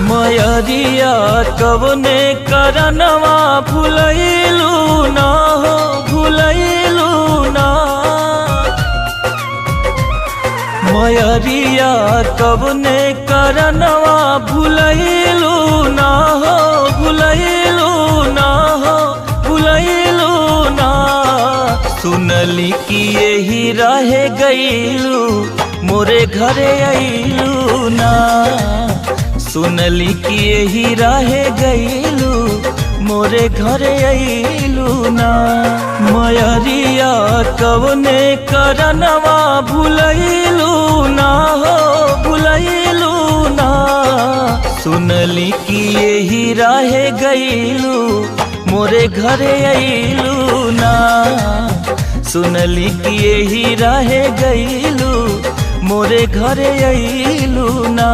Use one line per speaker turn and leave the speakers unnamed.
मयरिया कवने करनवा भुलैलू ना हो भुलैलू ना। मयरिया कवने करनवा भुलैलू ना हो भुलैलू ना हो भुलैलू ना। सुनली कि यही रहे गईलू मोरे घरे अइलू ना। सुनली कि यही रहे गईलू मोरे घरे अइलू ना। मयरिया कवने करनवा भुलैलू ना हो भुलैलू ना। सुनली कि यही रहे गईलू मोरे घरे अइलू ना। सुनली कि यही रहे गईलू मोरे घरे अइलू ना।